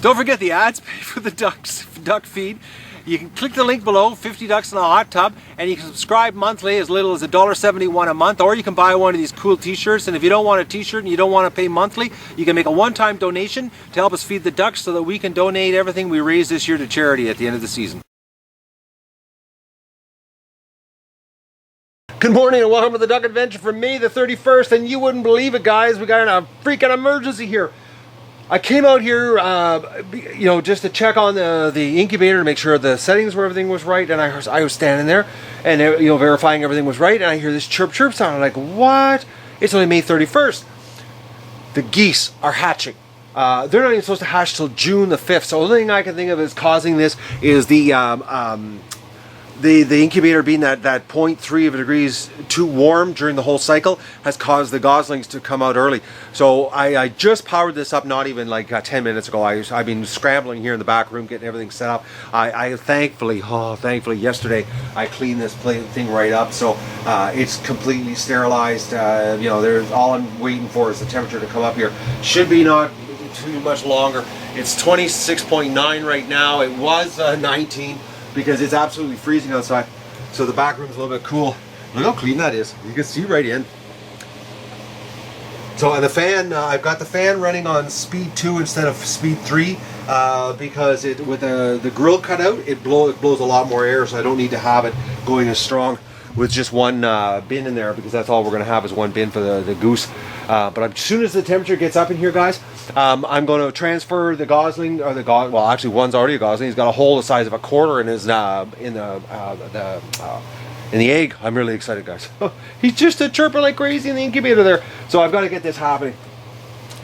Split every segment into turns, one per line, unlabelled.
Don't forget the ads pay for the duck feed. You can click the link below, 50 ducks in a hot tub, and you can subscribe monthly as little as $1.71 a month, or you can buy one of these cool t-shirts. And if you don't want a t-shirt and you don't want to pay monthly, you can make a one-time donation to help us feed the ducks so that we can donate everything we raise this year to charity at the end of the season. Good morning and welcome to the Duck Adventure for May the 31st, and you wouldn't believe it, guys, we got a freaking emergency here. I came out here, just to check on the incubator to make sure the settings were everything was right, and I was standing there and verifying everything was right, and I hear this chirp sound. I'm like, what? It's only May 31st. The geese are hatching. They're not even supposed to hatch till June the 5th. So the only thing I can think of is causing this is the incubator being that 0.3 degrees too warm during the whole cycle has caused the goslings to come out early. So I just powered this up not even like 10 minutes ago. I've been scrambling here in the back room getting everything set up. I thankfully yesterday I cleaned this thing right up, so it's completely sterilized. There's all I'm waiting for is the temperature to come up here. Should be not too much longer. It's 26.9 right now. It was 19. Because it's absolutely freezing outside, so the back room's a little bit cool. Look how clean that is. You can see right in. So, and the fan, I've got the fan running on speed 2 instead of speed 3 because with the grill cut out, it blows a lot more air, so I don't need to have it going as strong with just one bin in there, because that's all we're going to have is one bin for the goose. But as soon as the temperature gets up in here, guys, I'm going to transfer the gosling, or well, actually one's already a gosling. He's got a hole the size of a quarter in his in the egg. I'm really excited, guys. He's just chirping like crazy in the incubator there. So I've got to get this happening.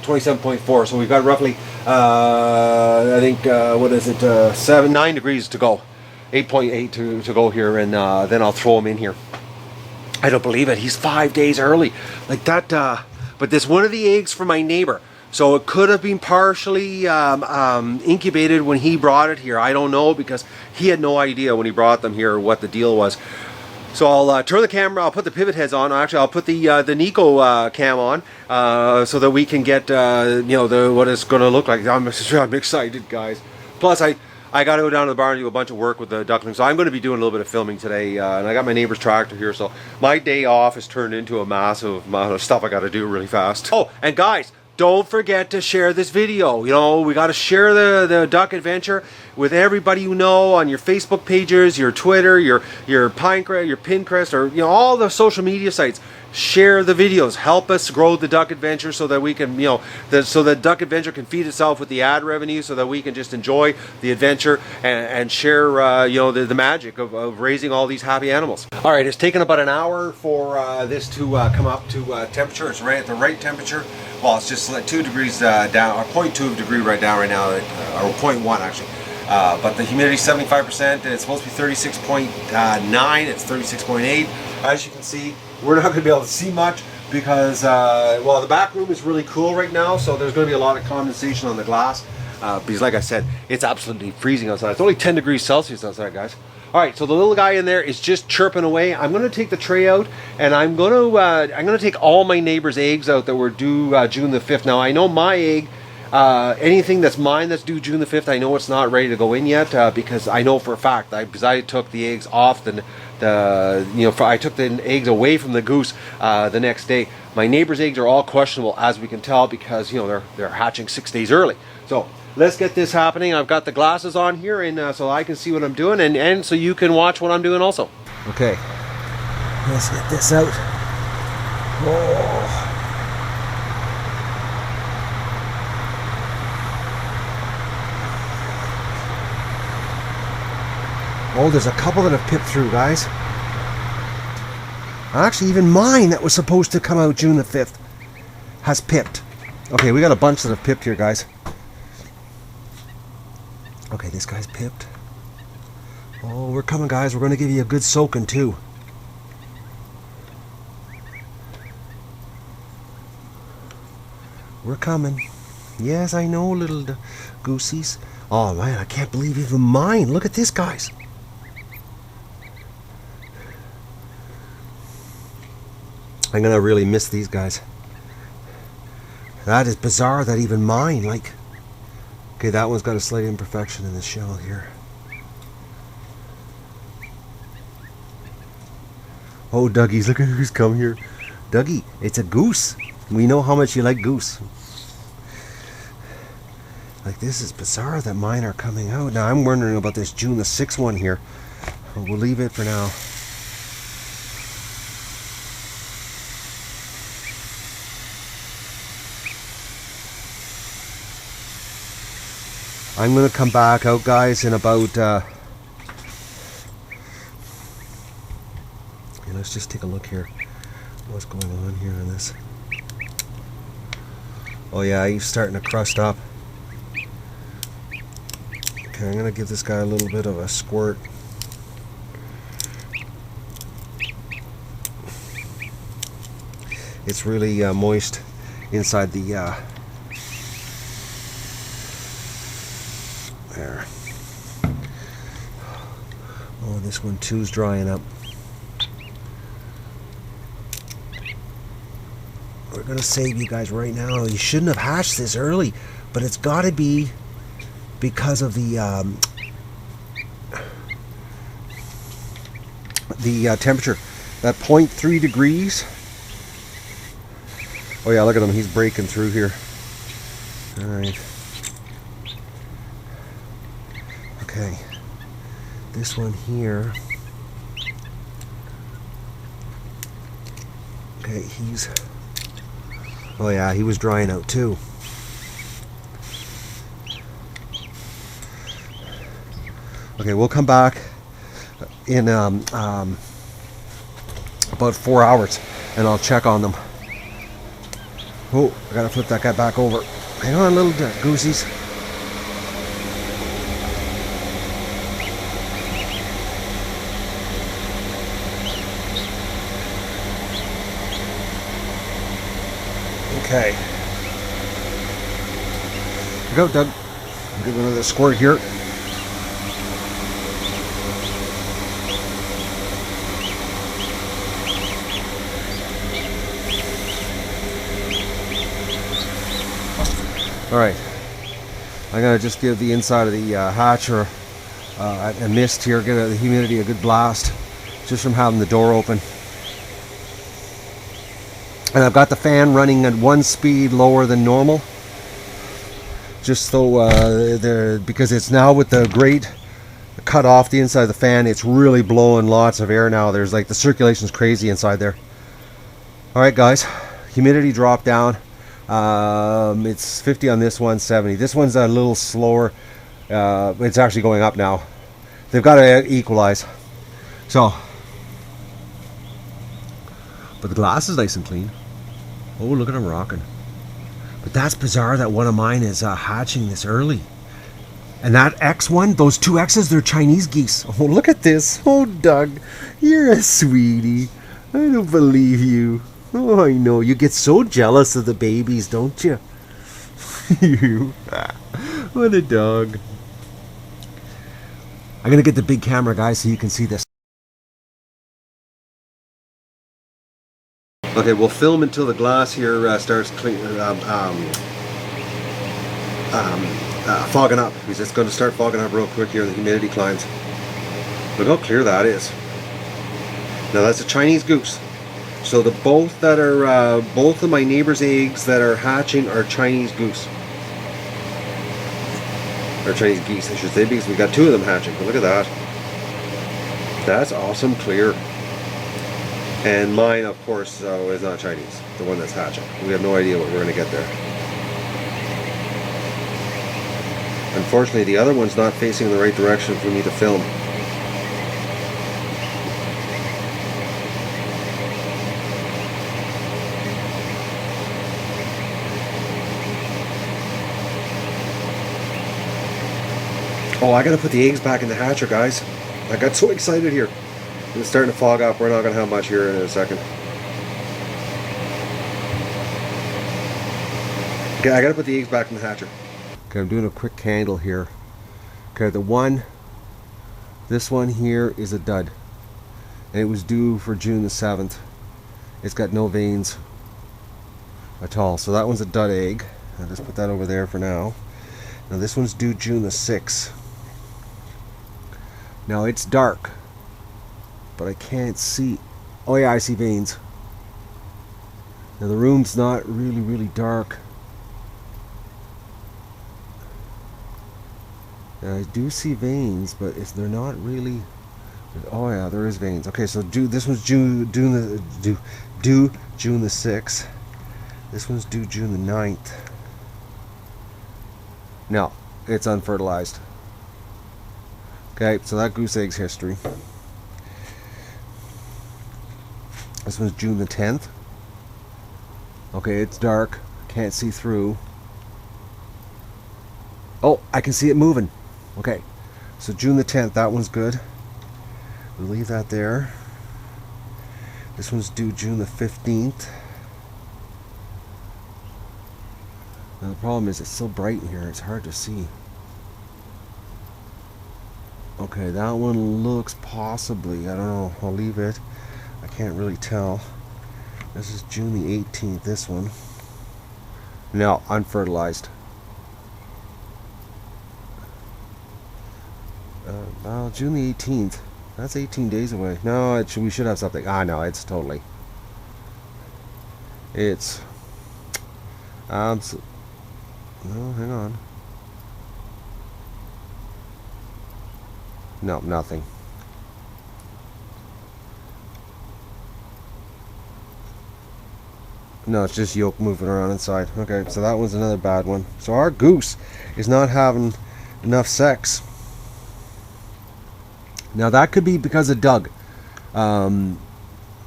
27.4. So we've got roughly, I think, 9 degrees to go. 8.8 to go here, and then I'll throw him in here. I don't believe it. He's 5 days early, like that. But this one of the eggs for my neighbor, so it could have been partially incubated when he brought it here. I don't know, because he had no idea when he brought them here what the deal was. So I'll turn the camera. I'll put the pivot heads on. Actually, I'll put the Nico cam on so that we can get what it's going to look like. I'm excited, guys. Plus, I got to go down to the barn and do a bunch of work with the ducklings. So I'm going to be doing a little bit of filming today. And I got my neighbor's tractor here. So my day off has turned into a massive amount of stuff I got to do really fast. Oh, and guys, don't forget to share this video. We got to share the duck adventure with everybody you know on your Facebook pages, your Twitter, your Pinterest, or all the social media sites. Share the videos. Help us grow the Duck Adventure so that we can, so that Duck Adventure can feed itself with the ad revenue, so that we can just enjoy the adventure and share, the magic of raising all these happy animals. All right, it's taken about an hour for this to come up to temperature. It's right at the right temperature. Well, it's just like 2 degrees down, or 0.2 degree right now, or 0.1 actually. But the humidity is 75%, and it's supposed to be 36.9. It's 36.8. As you can see, we're not going to be able to see much because, the back room is really cool right now, so there's going to be a lot of condensation on the glass. Because like I said, it's absolutely freezing outside. It's only 10 degrees Celsius outside, guys. All right, so the little guy in there is just chirping away. I'm going to take the tray out, and I'm going to take all my neighbor's eggs out that were due June the 5th. Now, I know my egg, anything that's mine that's due June the 5th, I know it's not ready to go in yet because I know for a fact, because I took the eggs off I took the eggs away from the goose the next day. My neighbor's eggs are all questionable, as we can tell, because they're hatching 6 days early. So let's get this happening. I've got the glasses on here, and so I can see what I'm doing, and so you can watch what I'm doing also. Okay, let's get this out. Oh. Oh, there's a couple that have pipped through, guys. Actually, even mine that was supposed to come out June the 5th has pipped. Okay, we got a bunch that have pipped here, guys. Okay, this guy's pipped. Oh, we're coming, guys. We're going to give you a good soaking, too. We're coming. Yes, I know, little goosies. Oh, man, I can't believe even mine. Look at this, guys. I'm going to really miss these guys. That is bizarre that even mine, like... Okay, that one's got a slight imperfection in the shell here. Oh, Dougie's, look at who's come here. Dougie, it's a goose. We know how much you like goose. Like, this is bizarre that mine are coming out. Now, I'm wondering about this June the 6th one here. But we'll leave it for now. I'm going to come back out, guys, in about... let's just take a look here. What's going on here in this? Oh yeah, he's starting to crust up. Okay, I'm going to give this guy a little bit of a squirt. It's really moist inside the... there. Oh, this one too is drying up. We're going to save you guys right now. You shouldn't have hatched this early, but it's got to be because of the temperature. That 0.3 degrees. Oh yeah, look at him. He's breaking through here. All right. Okay. This one here. Okay, he's... Oh yeah, he was drying out too. Okay, we'll come back in about 4 hours and I'll check on them. Oh, I gotta flip that guy back over. Hang on, little goosies. Okay. Here we go, Doug. I'll give another squirt here. Alright. I'm going to just give the inside of the hatcher a mist here, get the humidity a good blast just from having the door open. And I've got the fan running at 1 speed lower than normal, just so because it's now with the grate cut off the inside of the fan, it's really blowing lots of air now. There's like the circulation's crazy inside there. All right, guys, humidity dropped down. It's 50 on this one, 70. This one's a little slower. It's actually going up now. They've got to equalize. So, but the glass is nice and clean. Oh, look at them rocking. But that's bizarre that one of mine is hatching this early. And that X one, those two X's, they're Chinese geese. Oh, look at this. Oh, Doug, you're a sweetie. I don't believe you. Oh, I know. You get so jealous of the babies, don't you? You. What a dog. I'm going to get the big camera, guys, so you can see this. Okay, we'll film until the glass here starts fogging up, because it's going to start fogging up real quick here. The humidity climbs. Look how clear that is. Now that's a Chinese goose. So the both of my neighbor's eggs that are hatching are Chinese goose. Or Chinese geese, I should say, because we got two of them hatching. But look at that. That's awesome clear. And mine, of course, is not Chinese, the one that's hatching. We have no idea what we're going to get there. Unfortunately, the other one's not facing the right direction for me to film. Oh, I got to put the eggs back in the hatcher, guys. I got so excited here. It's starting to fog up. We're not going to have much here in a second. Okay, I got to put the eggs back in the hatcher. Okay, I'm doing a quick candle here. Okay, this one here is a dud. And it was due for June the 7th. It's got no veins. at all. So that one's a dud egg. I'll just put that over there for now. Now this one's due June the 6th. Now it's dark, but I can't see. Oh yeah, I see veins. Now the room's not really dark. Now I do see veins, but they're not really. Oh yeah, there is veins. Okay, so this one's due June the 6th. This one's due June the 9th. No, it's unfertilized. Okay, so that goose egg's history. This one's June the 10th. Okay, it's dark. Can't see through. Oh, I can see it moving. Okay, so June the 10th, that one's good. We'll leave that there. This one's due June the 15th. Now the problem is it's so bright in here, it's hard to see. Okay, that one looks possibly, I don't know, I'll leave it. I can't really tell. This is June the 18th, this one. No, unfertilized. Well, June the 18th. That's 18 days away. No, we should have something. Ah, no, it's totally. It's. No, hang on. No, nothing. No, it's just yolk moving around inside. Okay, so that one's another bad one. So our goose is not having enough sex. Now that could be because of Doug. Okay,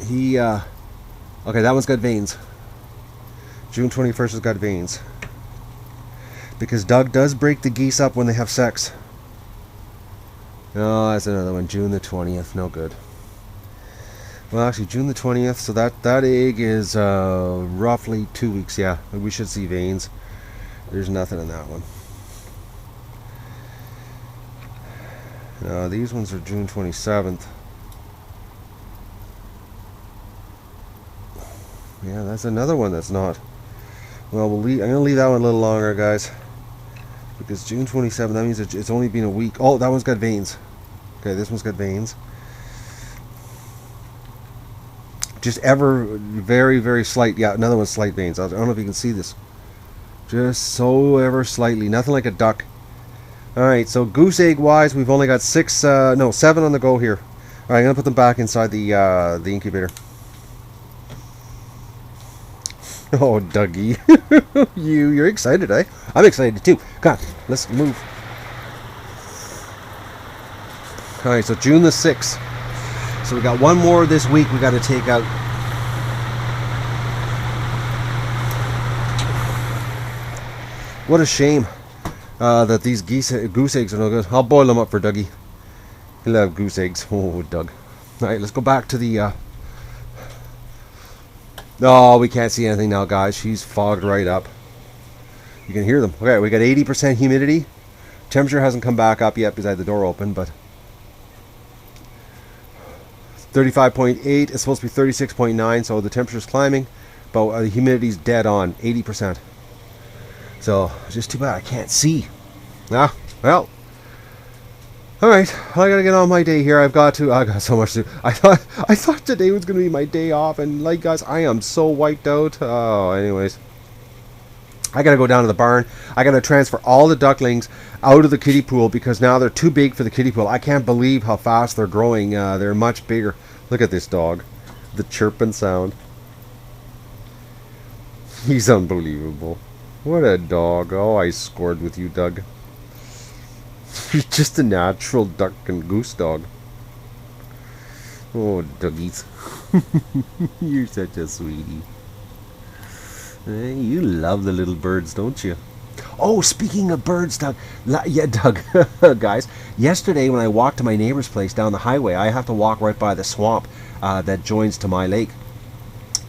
that one's got veins. June 21st has got veins. Because Doug does break the geese up when they have sex. Oh, that's another one. June the 20th. No good. Well, actually, June the 20th. So that egg is roughly 2 weeks. Yeah, we should see veins. There's nothing in that one. These ones are June 27th. Yeah, that's another one that's not. Well, I'm going to leave that one a little longer, guys. Because June 27th, that means it's only been a week. Oh, that one's got veins. Okay, this one's got veins. Just ever very slight. Yeah, another one's slight veins. I don't know if you can see this. Just so ever slightly. Nothing like a duck. Alright, so goose egg wise, we've only got 7 on the go here. Alright, I'm going to put them back inside the incubator. Oh, Dougie. You're excited, eh? I'm excited too. Come on, let's move. Alright, so June the 6th. So we got one more this week we got to take out. What a shame that these goose eggs are no good. I'll boil them up for Dougie. He'll have goose eggs. Oh, Doug. Alright, let's go back to the... Oh, we can't see anything now, guys. She's fogged right up. You can hear them. Okay, we got 80% humidity. Temperature hasn't come back up yet because I had the door open, but 35.8. It's supposed to be 36.9, so the temperature's climbing, but the humidity's dead on, 80%. So, just too bad I can't see. Ah, well. Alright, I gotta get on my day here. I got so much to do. I thought today was gonna be my day off, and like, guys, I am so wiped out. Oh, anyways. I gotta go down to the barn. I gotta transfer all the ducklings out of the kiddie pool because now they're too big for the kiddie pool. I can't believe how fast they're growing. They're much bigger. Look at this dog. The chirping sound. He's unbelievable. What a dog. Oh, I scored with you, Doug. He's just a natural duck and goose dog. Oh, Dougies. You're such a sweetie. You love the little birds, don't you? Oh, speaking of birds, Doug. Yeah, Doug. Guys, yesterday when I walked to my neighbor's place down the highway, I have to walk right by the swamp that joins to my lake.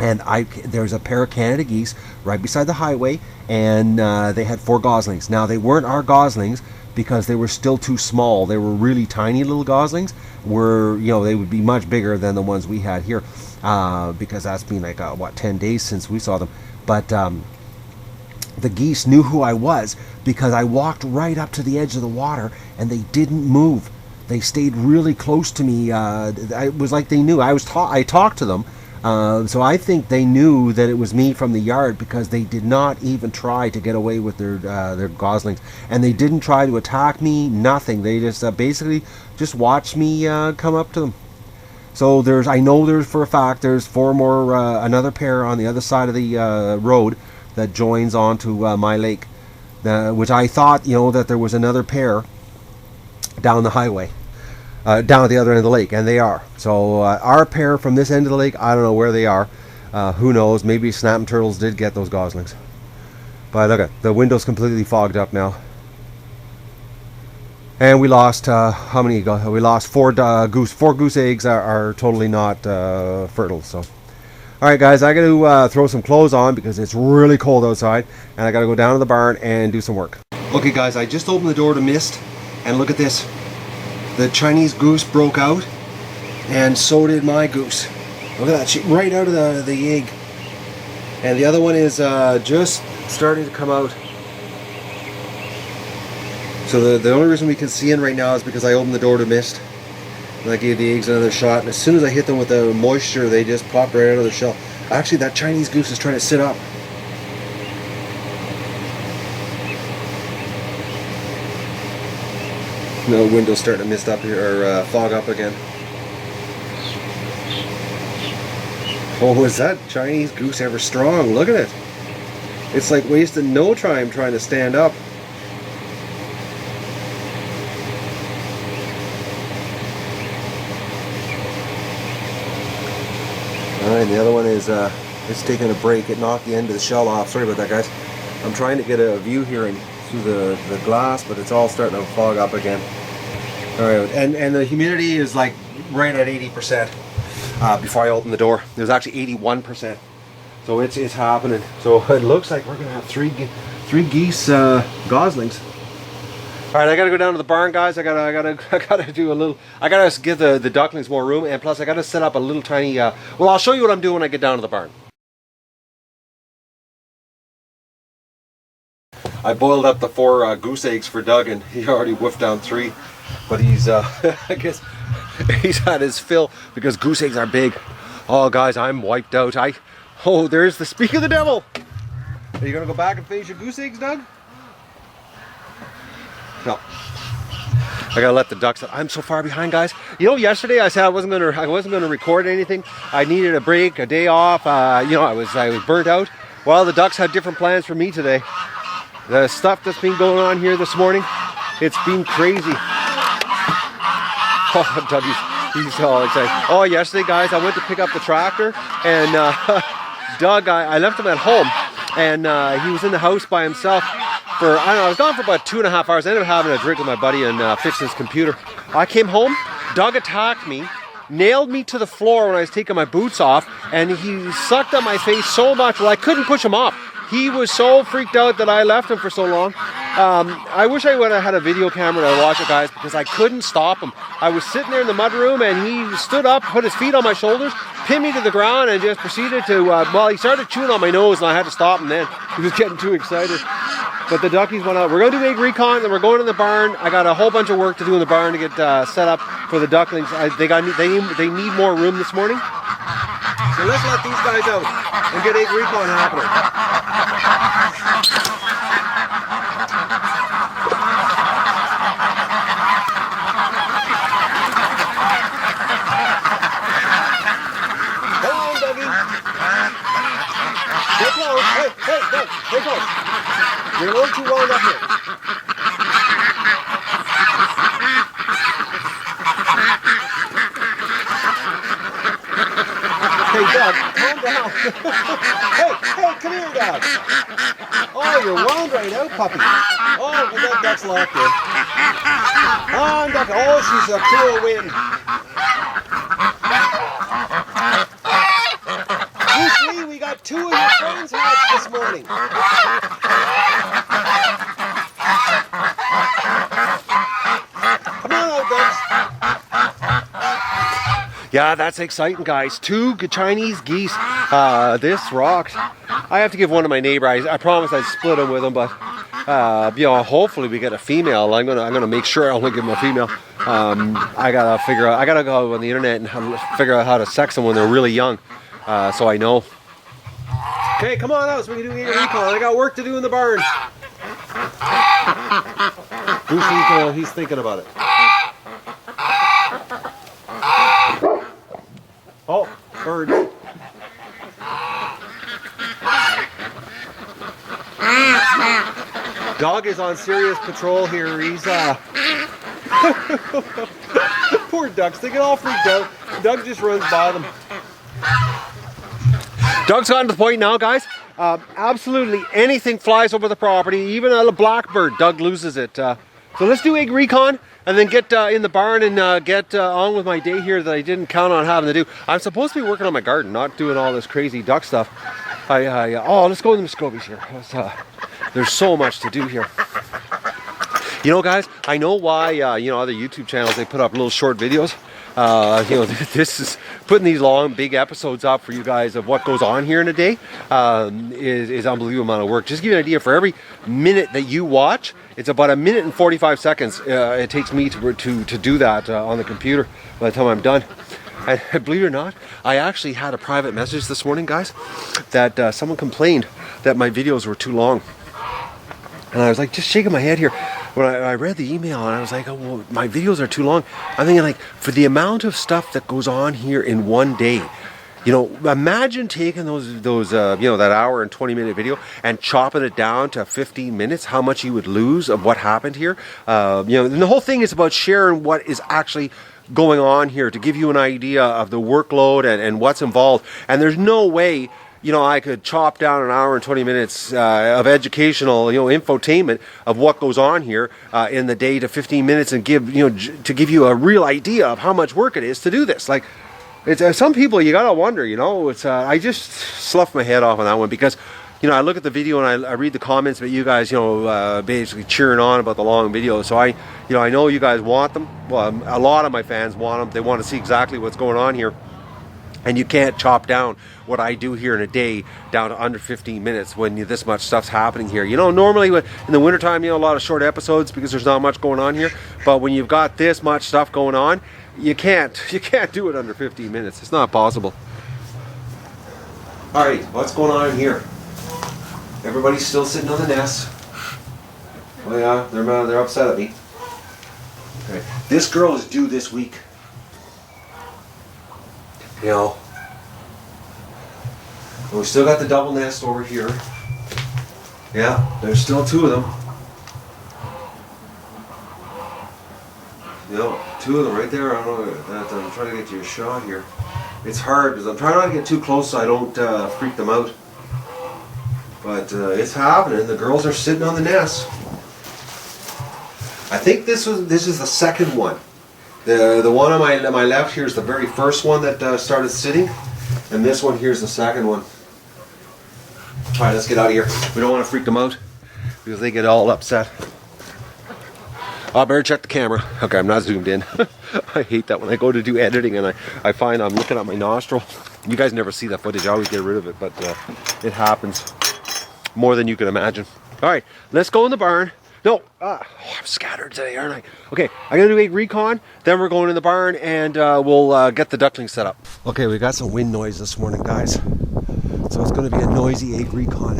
And there's a pair of Canada geese right beside the highway, and they had 4 goslings. Now, they weren't our goslings because they were still too small. They were really tiny little goslings. They would be much bigger than the ones we had here. because that's been like, 10 days since we saw them. But the geese knew who I was because I walked right up to the edge of the water and they didn't move. They stayed really close to me. It was like they knew. I talked to them. So I think they knew that it was me from the yard because they did not even try to get away with their goslings, and they didn't try to attack me. Nothing. They just basically just watched me come up to them. So I know there's for a fact there's 4 more, another pair on the other side of the road that joins onto my lake, which I thought that there was another pair down the highway. Down at the other end of the lake, and they are. So our pair from this end of the lake, I don't know where they are. Who knows? Maybe snapping turtles did get those goslings. But look, the window's completely fogged up now. And we lost how many? We lost 4 goose. 4 goose eggs are totally not fertile. So, all right, guys, I got to throw some clothes on because it's really cold outside, and I got to go down to the barn and do some work. Okay, guys, I just opened the door to mist, and look at this. The Chinese goose broke out, and so did my goose. Look at that, she right out of the egg. And the other one is just starting to come out. So the only reason we can see in right now is because I opened the door to mist. And I gave the eggs another shot, and as soon as I hit them with the moisture, they just popped right out of the shell. Actually, that Chinese goose is trying to sit up. No, window's starting to mist up here, or fog up again. Oh, is that Chinese goose ever strong? Look at it. It's like wasting no time trying to stand up. Alright, the other one is it's taking a break. It knocked the end of the shell off. Sorry about that, guys. I'm trying to get a view here through the glass, but it's all starting to fog up again. Alright, and the humidity is like right at 80%. Before I open the door, there's actually 81%. So it's happening. So it looks like we're gonna have three geese goslings. All right, I gotta go down to the barn, guys. I gotta do a little. I gotta give the ducklings more room, and plus I gotta set up a little tiny. Well, I'll show you what I'm doing when I get down to the barn. I boiled up the 4 goose eggs for Doug, and he already woofed down 3. But he's, I guess, he's had his fill because goose eggs are big. Oh, guys, I'm wiped out. Oh, there's the speak of the devil. Are you gonna go back and finish your goose eggs, Doug? No. I gotta let the ducks out. I'm so far behind, guys. You know, yesterday I said I wasn't gonna record anything. I needed a break, a day off. You know, I was burnt out. Well, the ducks had different plans for me today. The stuff that's been going on here this morning, it's been crazy. Oh, Doug, he's all excited. Oh, yesterday, guys, I went to pick up the tractor, and Doug, I left him at home, and he was in the house by himself. I don't know, I was gone for about 2.5 hours. I ended up having a drink with my buddy and fixing his computer. I came home, Doug attacked me, nailed me to the floor when I was taking my boots off, and he sucked at my face so much, well, I couldn't push him off. He was so freaked out that I left him for so long. I wish I would have had a video camera to watch it, guys, because I couldn't stop him. I was sitting there in the mudroom, and he stood up, put his feet on my shoulders, pinned me to the ground, and just proceeded to, well, he started chewing on my nose, and I had to stop him then. He was getting too excited. But the duckies went out. We're going to do egg recon, then we're going to the barn. I got a whole bunch of work to do in the barn to get set up for the ducklings. They need more room this morning. So let's let these guys out and get egg recon happening. Come on, Dougie. Get close. Hey, Doug, get close. You're a little too wound up here. Hey, Doug, calm down. hey, come here, Doug. Oh, you're wound right out, puppy. Oh, and that duck's locked in. Oh, Duck. Oh, she's a cool wind. Bruce Lee, we got 2 of your friends hatched this morning. Yeah, that's exciting, guys. 2 Chinese geese. This rocks. I have to give one to my neighbor. I promised I'd split them with him, but you know, hopefully we get a female. I'm gonna make sure I only give them a female. I gotta go on the internet and figure out how to sex them when they're really young, so I know. Okay, come on out so we can do a recon. I got work to do in the barn. Goose, he's thinking about it. Oh, birds. Dog is on serious patrol here. He's poor ducks, they get all freaked out. Doug just runs by them. Doug's gotten to the point now, guys. Absolutely anything flies over the property, even a blackbird, Doug loses it. So let's do egg recon and then get in the barn and get on with my day here that I didn't count on having to do. I'm supposed to be working on my garden, not doing all this crazy duck stuff. Oh, let's go in the Muscovies here. There's so much to do here. You know, guys, I know why, you know, other YouTube channels, they put up little short videos. You know, this is putting these long, big episodes up for you guys of what goes on here in a day is unbelievable amount of work. Just to give you an idea, for every minute that you watch, it's about 1 minute and 45 seconds it takes me to do that on the computer by the time I'm done. And believe it or not, I actually had a private message this morning, guys, that someone complained that my videos were too long. And I was like, just shaking my head here. When I read the email and I was like, oh, well, my videos are too long. I'm thinking, like, for the amount of stuff that goes on here in one day, you know, imagine taking those you know, that hour and 20-minute video and chopping it down to 15 minutes, how much you would lose of what happened here. You know, and the whole thing is about sharing what is actually going on here to give you an idea of the workload and what's involved. And there's no way, you know, I could chop down an hour and 20 minutes of educational, you know, infotainment of what goes on here in the day to 15 minutes and give, you know, to give you a real idea of how much work it is to do this. Like, it's some people, you gotta wonder, you know, it's I just sloughed my head off on that one because, you know, I look at the video and I read the comments about you guys, you know, basically cheering on about the long videos. So you know, I know you guys want them. Well, a lot of my fans want them. They want to see exactly what's going on here. And you can't chop down what I do here in a day down to under 15 minutes when this much stuff's happening here. You know, normally in the wintertime, you know, a lot of short episodes because there's not much going on here. But when you've got this much stuff going on, you can't do it under 15 minutes. It's not possible. All right, what's going on here? Everybody's still sitting on the nest. Oh yeah, they're upset at me. Okay. This girl is due this week. You know, and we still got the double nest over here. Yeah, there's still 2 of them. You know, 2 of them right there. I don't know. I'm trying to get you a shot here. It's hard because I'm trying not to get too close so I don't freak them out. But it's happening. The girls are sitting on the nest. I think this is the second one. The one on my left here is the very first one that started sitting, and this one here is the second one. All right, let's get out of here. We don't want to freak them out because they get all upset. I better check the camera. Okay, I'm not zoomed in. I hate that when I go to do editing and I find I'm looking at my nostril. You guys never see that footage. I always get rid of it, but it happens more than you can imagine. All right, let's go in the barn. No, I'm scattered today, aren't I? Okay, I'm gonna do egg recon, then we're going in the barn and we'll get the ducklings set up. Okay, we got some wind noise this morning, guys. So it's gonna be a noisy egg recon.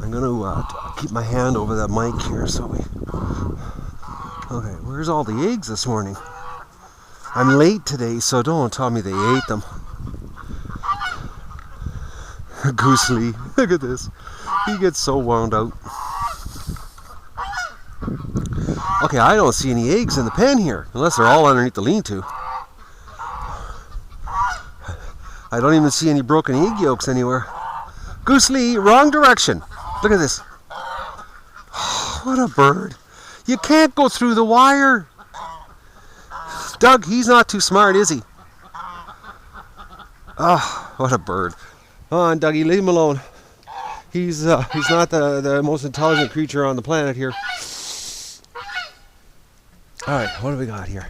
I'm gonna keep my hand over that mic here so we... Okay, where's all the eggs this morning? I'm late today, so don't tell me they ate them. Goosely, look at this. He gets so wound out. Okay, I don't see any eggs in the pen here, unless they're all underneath the lean-to. I don't even see any broken egg yolks anywhere. Goosely, wrong direction. Look at this. What a bird. You can't go through the wire. Doug, he's not too smart, is he? Oh, what a bird. Come on, Dougie, leave him alone. He's not the most intelligent creature on the planet here. All right, what do we got here?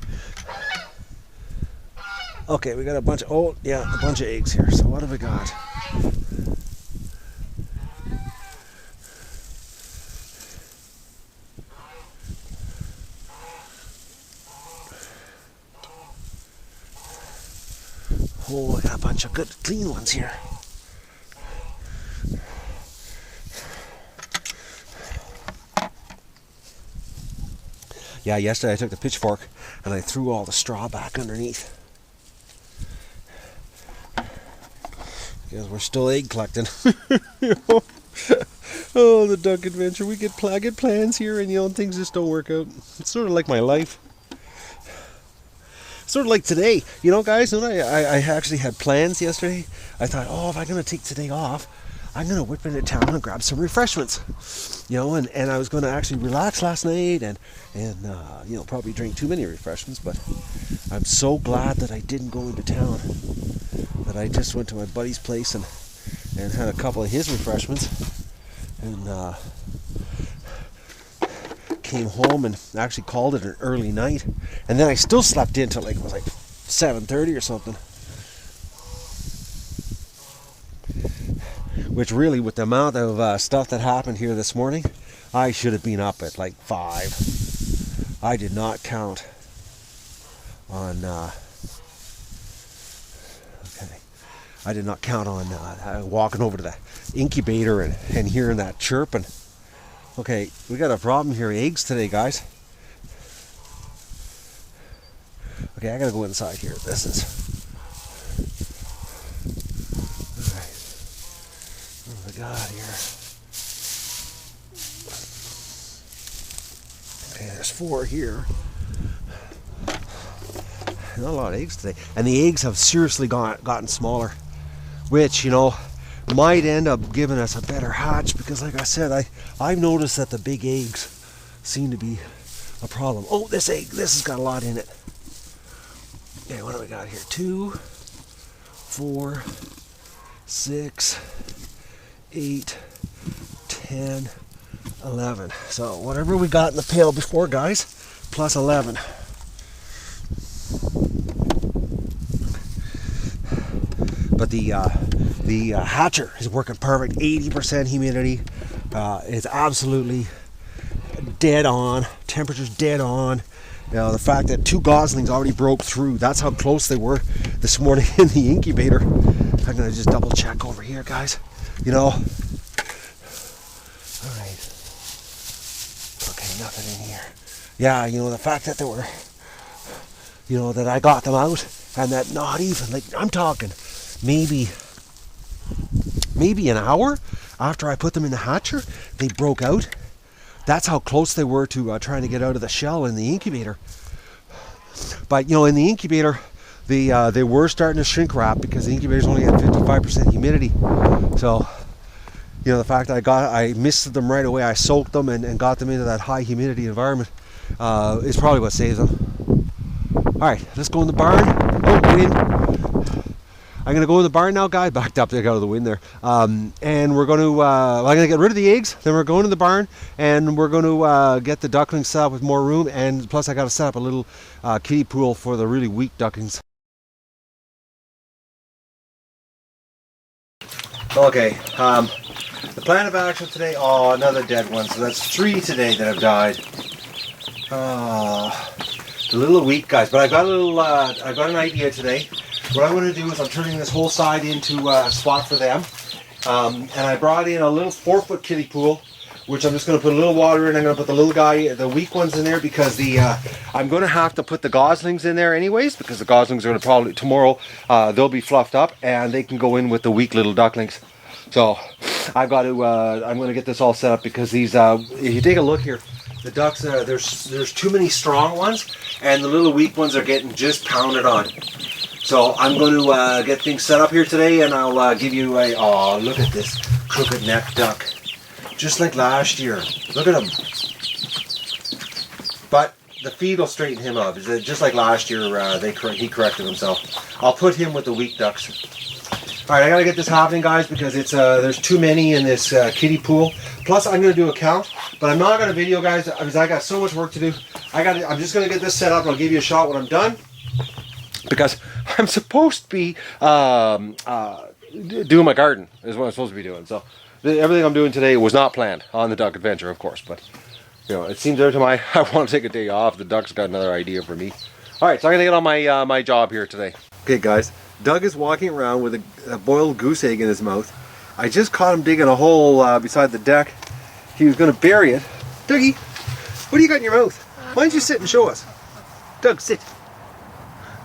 Okay, we got a bunch of, oh yeah, a bunch of eggs here. So what have we got? Oh, I got a bunch of good clean ones here. Yeah, yesterday I took the pitchfork and I threw all the straw back underneath. Because we're still egg collecting. Oh, the duck adventure. I get plans here and things just don't work out. It's sort of like my life. Sort of like today. Guys, I actually had plans yesterday. I thought, if I'm going to take today off, I'm going to whip into town and grab some refreshments. And I was going to actually relax last night and probably drink too many refreshments, but I'm so glad that I didn't go into town, that I just went to my buddy's place and had a couple of his refreshments and came home and actually called it an early night, and then I still slept in till it was like 7:30 or something, which really, with the amount of stuff that happened here this morning, I should have been up at like 5. I did not count on I did not count on walking over to the incubator and hearing that chirping. Okay, we got a problem here. Eggs today, guys. Okay, I gotta go inside here. This is... Alright. What do we got here? Okay, there's 4 here. Not a lot of eggs today. And the eggs have seriously gotten smaller, which, might end up giving us a better hatch, because like I said, I've noticed that the big eggs seem to be a problem. Oh, this has got a lot in it. Okay, what do we got here? 2, 4, 6, 8, 10, 11. So whatever we got in the pail before, guys, plus 11. But the hatcher is working perfect. 80% humidity. It's absolutely dead on. Temperature's dead on. The fact that 2 goslings already broke through. That's how close they were this morning in the incubator. I'm gonna just double check over here, guys. All right. Okay, nothing in here. Yeah, the fact that they were, that I got them out, and that not even, like, I'm talking maybe an hour after I put them in the hatcher, they broke out. That's how close they were to trying to get out of the shell in the incubator. But in the incubator, they were starting to shrink wrap, because the incubator's only at 55% humidity. So the fact that I misted them right away, I soaked them and got them into that high humidity environment, is probably what saves them. All right, let's go in the barn. Oh, wind. I'm going to go in the barn now, guys. Backed up, they got out of the wind there. And we're going to, I'm going to get rid of the eggs. Then we're going to the barn, and we're going to get the ducklings set up with more room. And plus, I got to set up a little kiddie pool for the really weak ducklings. Okay, the plan of action today, another dead one. So that's 3 today that have died. A little weak, guys, but I've got an idea today. What I'm going to do is I'm turning this whole side into a spot for them. And I brought in a little 4-foot kiddie pool, which I'm just going to put a little water in. I'm going to put the weak ones in there, because I'm going to have to put the goslings in there anyways, because the goslings are going to probably, tomorrow, they'll be fluffed up and they can go in with the weak little ducklings. So I'm going to get this all set up, because these, if you take a look here, the ducks, there's too many strong ones, and the little weak ones are getting just pounded on. So I'm going to get things set up here today, and I'll give you look at this crooked neck duck. Just like last year. Look at him. But the feed will straighten him up. Just like last year, he corrected himself. I'll put him with the weak ducks. Alright, I got to get this happening, guys, because there's too many in this kiddie pool. Plus, I'm going to do a count, but I'm not going to video, guys, because I got so much work to do. I'm just going to get this set up, and I'll give you a shot when I'm done. Because I'm supposed to be doing my garden is what I'm supposed to be doing. So everything I'm doing today was not planned on the duck adventure, of course. But you know, it seems every time I want to take a day off, the duck's got another idea for me. All right, so I'm gonna get on my my job here today. Okay, guys, Doug is walking around with a boiled goose egg in his mouth. I just caught him digging a hole beside the deck. He was gonna bury it. Dougie, what do you got in your mouth? Why don't you sit and show us? Doug, sit.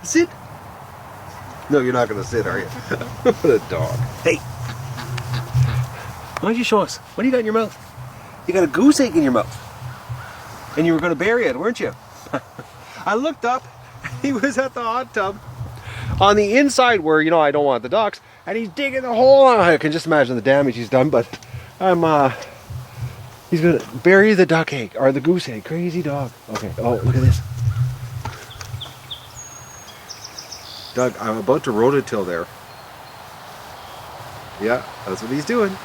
Sit. No, you're not gonna sit, are you? What a dog. Hey. Why don't you show us? What do you got in your mouth? You got a goose egg in your mouth. And you were gonna bury it, weren't you? I looked up, he was at the hot tub on the inside where, you know, I don't want the ducks, and he's digging a hole. I can just imagine the damage he's done, but he's gonna bury the duck egg, or the goose egg. Crazy dog. Okay, oh, look at this. Doug, I'm about to rototill there. Yeah, that's what he's doing.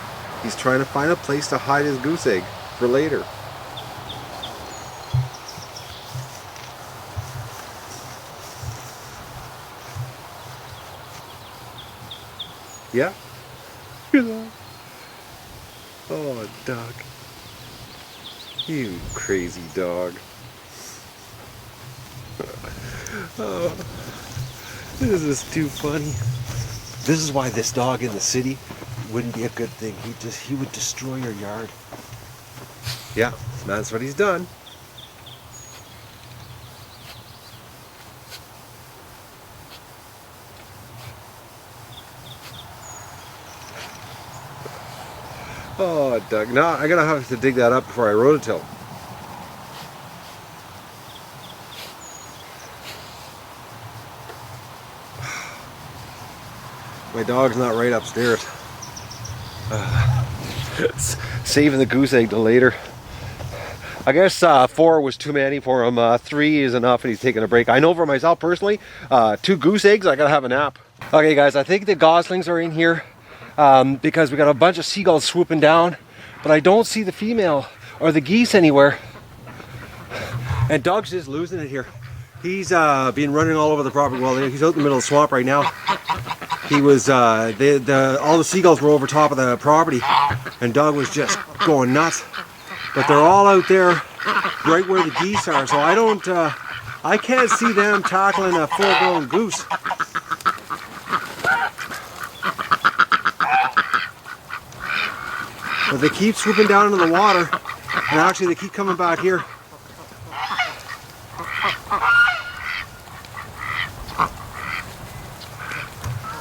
He's trying to find a place to hide his goose egg for later. Yeah. Oh, Doug. You crazy dog. Oh, this is too funny. This is why this dog in the city wouldn't be a good thing. He would destroy your yard. Yeah, that's what he's done. Oh, Doug. No, I'm going to have to dig that up before I rototill. My dog's not right upstairs. Saving the goose egg till later. I guess 4 was too many for him. 3 is enough and he's taking a break. I know for myself personally, 2 goose eggs, I gotta have a nap. Okay guys, I think the goslings are in here. Because we got a bunch of seagulls swooping down, but I don't see the female or the geese anywhere. And Doug's just losing it here. He's been running all over the property. Well, he's out in the middle of the swamp right now. He was all the seagulls were over top of the property, and Doug was just going nuts. But they're all out there, right where the geese are. So I can't see them tackling a full-grown goose. But they keep swooping down into the water, and actually they keep coming back here.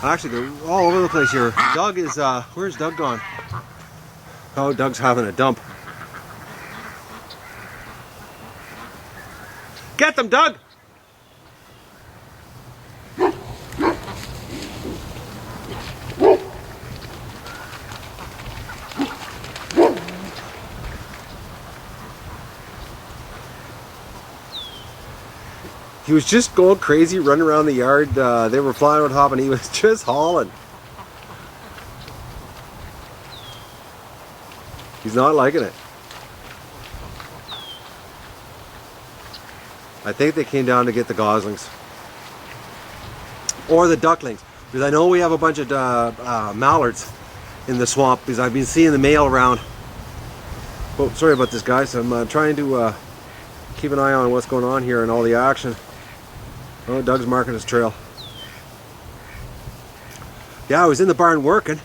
Actually, they're all over the place here. Doug is, where's Doug gone? Oh, Doug's having a dump. Get them, Doug! He was just going crazy, running around the yard. They were flying on top and he was just hauling. He's not liking it. I think they came down to get the goslings. Or the ducklings. Because I know we have a bunch of mallards in the swamp because I've been seeing the male around. Oh, sorry about this guys. I'm trying to keep an eye on what's going on here and all the action. Oh, Doug's marking his trail. Yeah, I was in the barn working,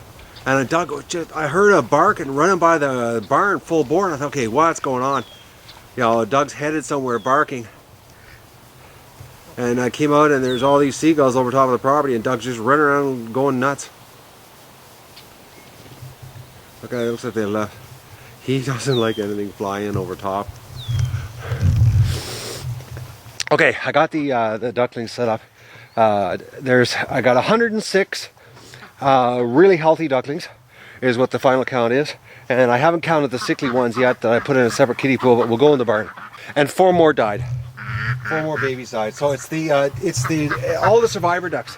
and Doug I heard a bark and running by the barn full bore, and I thought, okay, what's going on? You know, Doug's headed somewhere barking. And I came out, and there's all these seagulls over top of the property, and Doug's just running around going nuts. Okay, it looks like they left. He doesn't like anything flying over top. Okay, I got the ducklings set up. I got 106 really healthy ducklings, is what the final count is. And I haven't counted the sickly ones yet that I put in a separate kiddie pool, but we'll go in the barn. And 4 more died. 4 more babies died. So it's all the survivor ducks.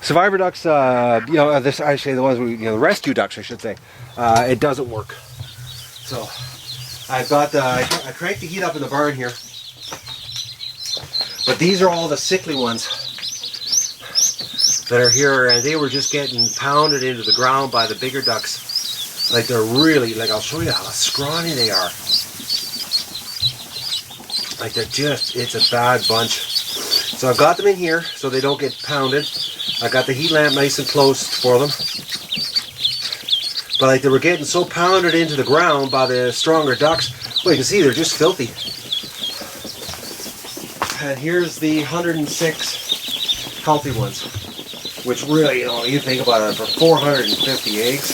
Survivor ducks, you know, this actually the ones we, you know, the rescue ducks, I should say. It doesn't work. So I've got I cranked the heat up in the barn here. But these are all the sickly ones. that are here, and they were just getting pounded into the ground by the bigger ducks. Like they're really, like I'll show you how scrawny they are. Like they're just, it's a bad bunch. So I've got them in here so they don't get pounded. I got the heat lamp nice and close for them. But like they were getting so pounded into the ground by the stronger ducks. Well, you can see they're just filthy. And here's the 106 healthy ones, which really, you know, you think about it, for 450 eggs,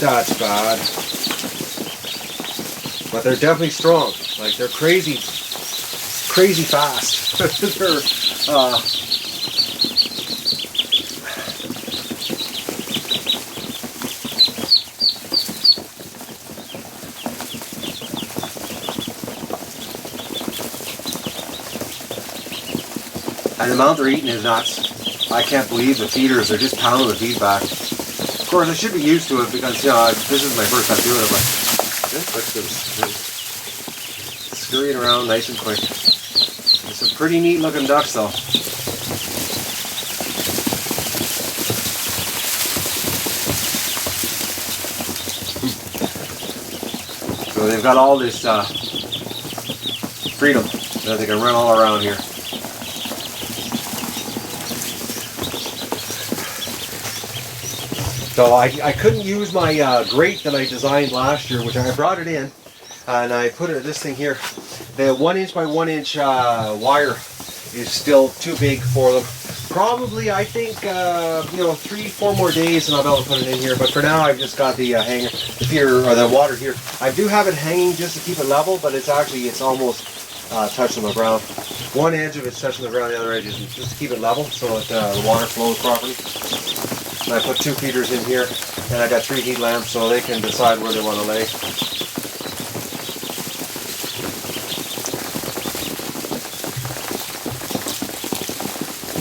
that's bad. But they're definitely strong. Like they're crazy fast. They're, and the amount they're eating is nuts. I can't believe the feeders are just pounding the feed back. Of course, I should be used to it because, you know, this is my first time doing it, but look at them scurrying around nice and quick. Some pretty neat looking ducks though. So they've got all this freedom that they can run all around here. So I couldn't use my grate that I designed last year, which I brought it in, and I put it this thing here. The 1 inch by 1 inch wire is still too big for them. Probably, I think, you know, 3-4 more days and I'll be able to put it in here. But for now, I've just got the hanger, the feeder, or the water here. I do have it hanging just to keep it level, but it's actually, it's almost touching the ground. One edge of it's touching the ground, the other edge is just to keep it level so that the water flows properly. And I put 2 feeders in here, and I got 3 heat lamps so they can decide where they want to lay.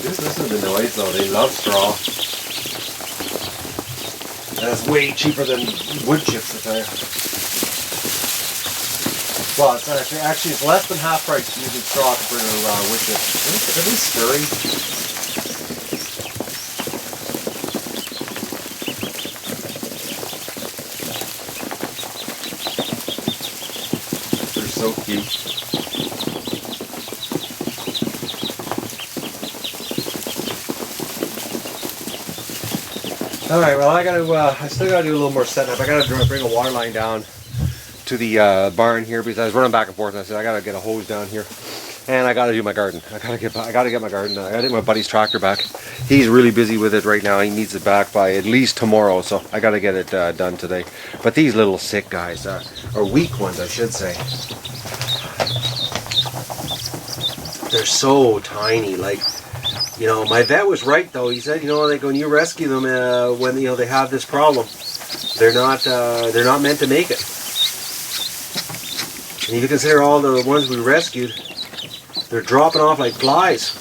Just listen to the noise though, they love straw. And it's way cheaper than wood chips, I tell you. Well, it's actually it's less than half price using straw compared to wood chips. Isn't it scary? So cute. All right. Well, I still gotta do a little more setup. I gotta bring a water line down to the barn here because I was running back and forth. And I said I gotta get a hose down here, and I gotta do my garden. I gotta get my garden. I gotta get my buddy's tractor back. He's really busy with it right now. He needs it back by at least tomorrow, so I gotta get it done today. But these little sick guys, or weak ones, I should say. They're so tiny. Like, you know, my vet was right though. He said, you know, like when you rescue them, when you know they have this problem, they're not meant to make it. And if you consider all the ones we rescued, they're dropping off like flies.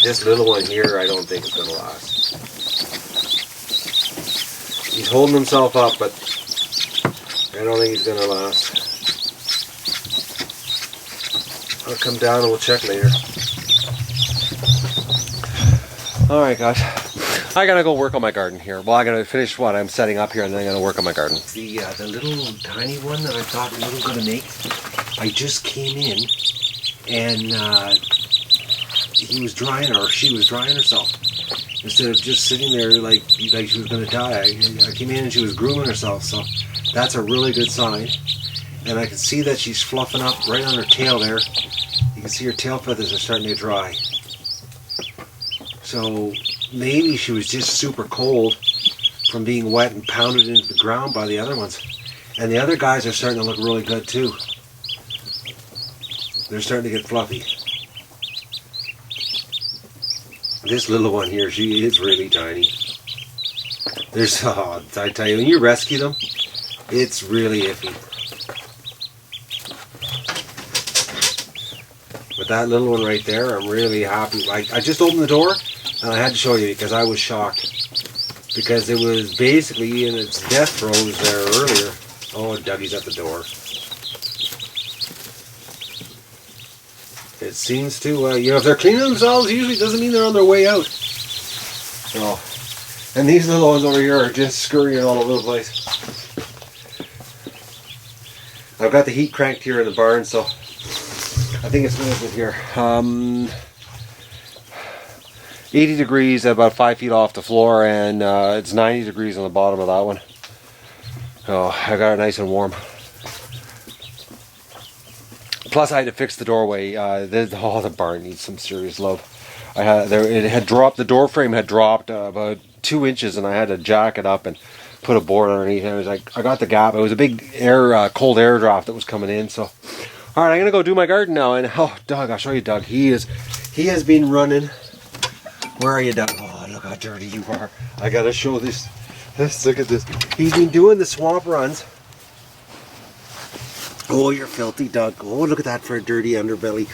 This little one here, I don't think is going to last. He's holding himself up, but I don't think he's going to last. I'll come down and we'll check later. Alright guys, I gotta go work on my garden here. Well, I gotta finish what I'm setting up here and then I'm gonna work on my garden. The little tiny one that I thought I wasn't gonna make, I just came in and he was drying, or she was drying herself. Instead of just sitting there like she was gonna die, I came in and she was grooming herself, so that's a really good sign. And I can see that she's fluffing up right on her tail there. You can see her tail feathers are starting to dry. So maybe she was just super cold from being wet and pounded into the ground by the other ones. And the other guys are starting to look really good too. They're starting to get fluffy. This little one here, she is really tiny. There's, oh, I tell you, when you rescue them, it's really iffy. But that little one right there, I'm really happy. I just opened the door and I had to show you because I was shocked. Because it was basically in its death throes there earlier. Oh, Dougie's at the door. It's seems to, you know, if they're cleaning themselves, usually doesn't mean they're on their way out. So, and these little ones over here are just scurrying all over the place. I've got the heat cranked here in the barn, so I think it's good here. 80 degrees about 5 feet off the floor, and it's 90 degrees on the bottom of that one. Oh, I got it nice and warm. Plus, I had to fix the doorway. The barn needs some serious love. It had dropped. The door frame had dropped about 2 inches, and I had to jack it up and put a board underneath. And it was like I got the gap. It was a big cold air draft that was coming in. So, all right, I'm gonna go do my garden now. And oh, Doug, I'll show you, Doug. He has been running. Where are you, Doug? Oh, look how dirty you are. I gotta show this. Look at this. He's been doing the swamp runs. Oh, you're filthy, Doug. Oh, look at that for a dirty underbelly.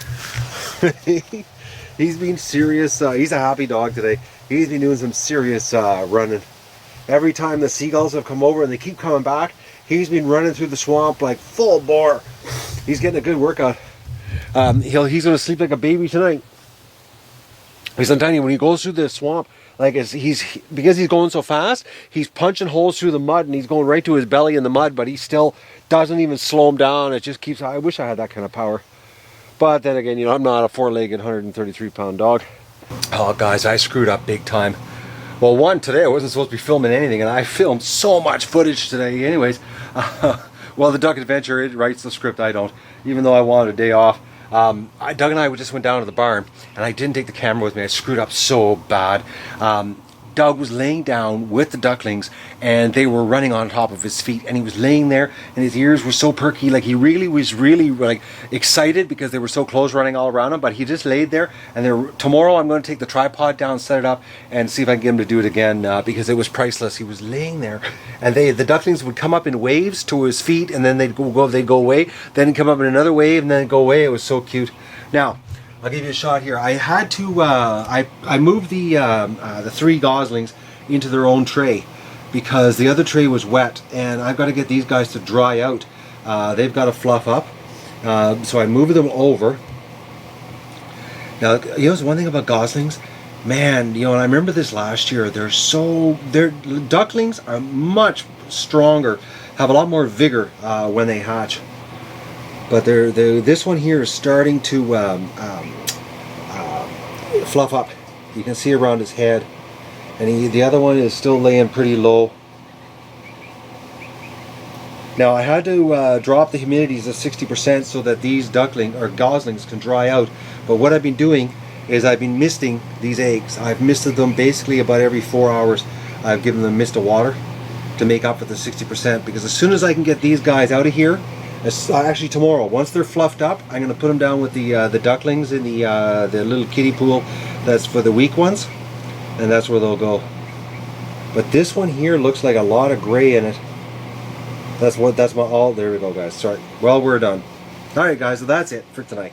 He's been serious. He's a happy dog today. He's been doing some serious running. Every time the seagulls have come over and they keep coming back, he's been running through the swamp like full bore. He's getting a good workout. He's going to sleep like a baby tonight. Because I'm telling you, when he goes through the swamp, like because he's going so fast, he's punching holes through the mud and he's going right to his belly in the mud, but he still doesn't even slow him down. It just keeps. I wish I had that kind of power. But then again, you know, I'm not a 4-legged 133-pound dog. Oh, guys, I screwed up big time. Well, one, today I wasn't supposed to be filming anything, and I filmed so much footage today. Anyways, well, the Duck Adventure, it writes the script. I don't, even though I wanted a day off. Doug and I just went down to the barn, and I didn't take the camera with me. I screwed up so bad. Doug was laying down with the ducklings, and they were running on top of his feet, and he was laying there, and his ears were so perky. Like, he really was like excited because they were so close, running all around him. But he just laid there, and tomorrow I'm going to take the tripod down, set it up, and see if I can get him to do it again, because it was priceless. He was laying there, and the ducklings would come up in waves to his feet, and then they'd go away, then come up in another wave, and then go away. It was so cute. Now, I'll give you a shot here. I had to, I moved the 3 goslings into their own tray because the other tray was wet, and I've got to get these guys to dry out. They've got to fluff up. So I moved them over. Now, you know, one thing about goslings, man, you know, and I remember this last year, their ducklings are much stronger, have a lot more vigor when they hatch. But this one here is starting to fluff up. You can see around his head, and the other one is still laying pretty low. Now I had to drop the humidities to 60% so that these goslings can dry out. But what I've been doing is I've been misting these eggs. I've misted them basically about every 4 hours. I've given them mist of water to make up for the 60%, because as soon as I can get these guys out of here, actually tomorrow, once they're fluffed up, I'm going to put them down with the ducklings in the little kiddie pool that's for the weak ones, and that's where they'll go. But this one here looks like a lot of gray in it. That's my all. There we go, guys. Sorry. Well, we're done. All right, guys. So that's it for tonight.